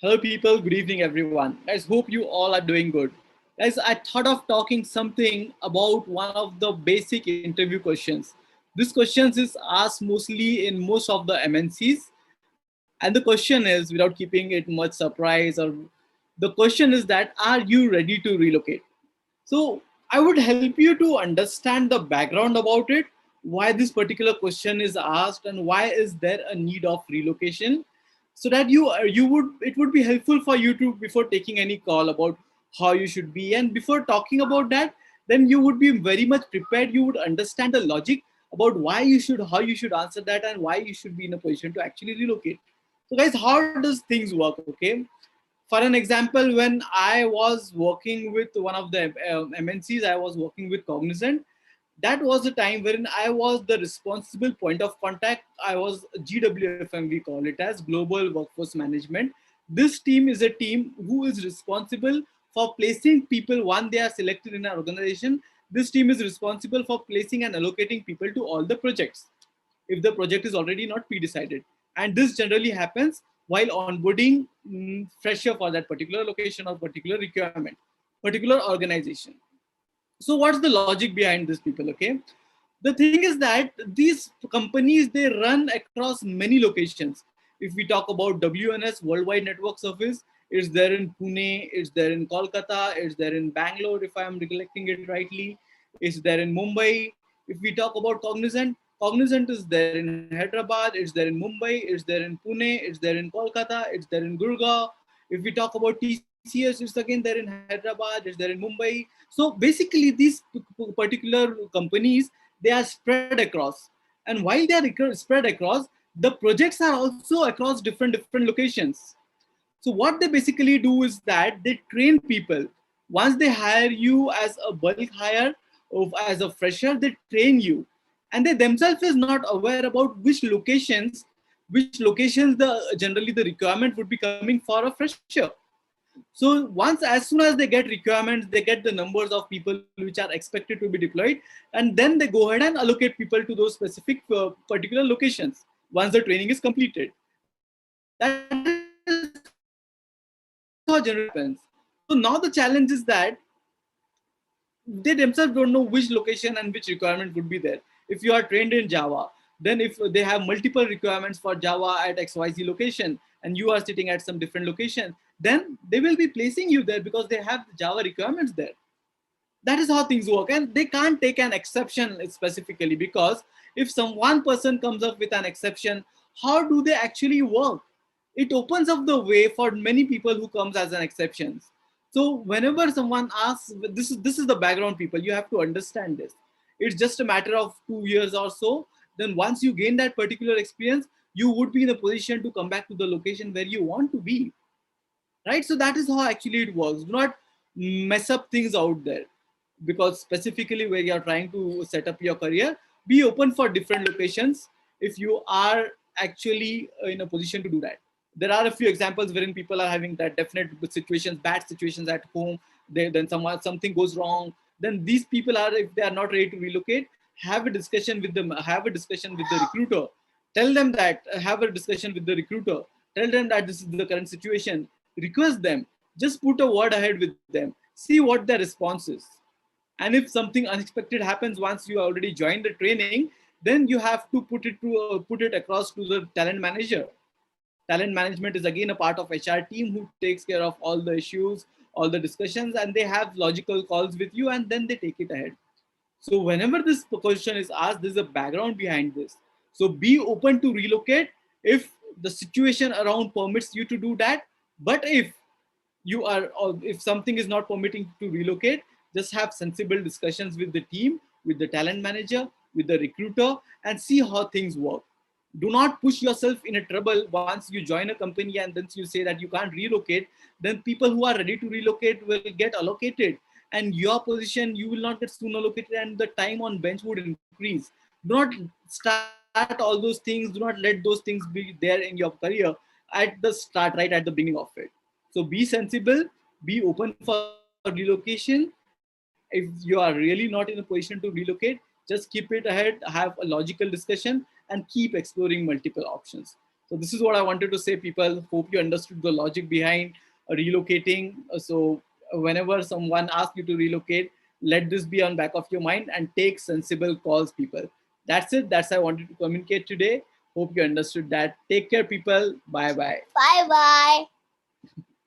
Hello, people. Good evening, everyone. Guys, hope you all are doing good. Guys, I thought of talking something about one of the basic interview questions. This questions is asked mostly in most of the MNCs, and the question is, without keeping it much surprise, or the question is that, are you ready to relocate? So I would help you to understand the background about it, why this particular question is asked, and why is there a need of relocation, so that you would it would be helpful for you to before taking any call about how you should be, and before talking about that, then you would be very much prepared. You would understand the logic about why you should how you should answer that and why you should be in a position to actually relocate. So guys, how does things work? Okay, for an example, when I was working with one of the MNCs, I was working with Cognizant. That was the time wherein I was the responsible point of contact. I was GWFM, we call it as Global Workforce Management. This team is a team who is responsible for placing people. One, they are selected in an organization. This team is responsible for placing and allocating people to all the projects if the project is already not pre-decided. And this generally happens while onboarding fresher for that particular location or particular requirement, particular organization. So what's the logic behind this, people? Okay, the thing is that these companies, they run across many locations. If we talk about WNS, Worldwide Network Service, it's there in Pune, it's there in Kolkata, it's there in Bangalore, if I'm recollecting it rightly, it's there in Mumbai. If we talk about Cognizant, Cognizant is there in Hyderabad, it's there in Mumbai, it's there in Pune, it's there in Kolkata, it's there in Gurgaon. If we talk about TCS, it's again there in Hyderabad, it's there in Mumbai. So basically, these particular companies, they are spread across. And while they are spread across, the projects are also across different locations. So what they basically do is that they train people. Once they hire you as a bulk hire, of as a fresher, they train you, and they themselves is not aware about which locations the generally the requirement would be coming for a fresher. So once, as soon as they get requirements, they get the numbers of people which are expected to be deployed, and then they go ahead and allocate people to those specific particular locations once the training is completed. That is how generally happens. So now the challenge is that they themselves don't know which location and which requirement would be there. If you are trained in Java, then if they have multiple requirements for Java at XYZ location and you are sitting at some different location, then they will be placing you there because they have Java requirements there. That is how things work, and they can't take an exception specifically, because if one person comes up with an exception, how do they actually work? It opens up the way for many people who comes as an exceptions. So whenever someone asks, this is the background, people, you have to understand this. It's just a matter of 2 years or so. Then once you gain that particular experience, you would be in a position to come back to the location where you want to be, right? So that is how actually it works. Do not mess up things out there, because specifically where you're trying to set up your career, be open for different locations if you are actually in a position to do that. There are a few examples wherein people are having that definite situations, bad situations at home. Then something goes wrong, then these people are, if they are not ready to relocate, have a discussion with them, have a discussion with the recruiter. Tell them that, have a discussion with the recruiter. Tell them that this is the current situation. Request them. Just put a word ahead with them. See what their response is. And if something unexpected happens once you already joined the training, then you have to put it across to the talent manager. Talent management is again a part of HR team who takes care of all the issues, all the discussions, and they have logical calls with you, and then they take it ahead. So whenever this question is asked, there's a background behind this. So be open to relocate if the situation around permits you to do that. But if you are, or if something is not permitting to relocate, just have sensible discussions with the team, with the talent manager, with the recruiter, and see how things work. Do not push yourself in a trouble once you join a company and then you say that you can't relocate. Then people who are ready to relocate will get allocated, and your position, you will not get soon allocated, and the time on bench would increase. Do not start all those things, do not let those things be there in your career at the start, right at the beginning of it. So be sensible, be open for relocation. If you are really not in a position to relocate, just keep it ahead, have a logical discussion, and keep exploring multiple options. So this is what I wanted to say, people. Hope you understood the logic behind relocating. So whenever someone asks you to relocate, let this be on back of your mind and take sensible calls, people. That's it. That's I wanted to communicate today. Hope you understood that. Take care, people. Bye bye. Bye bye.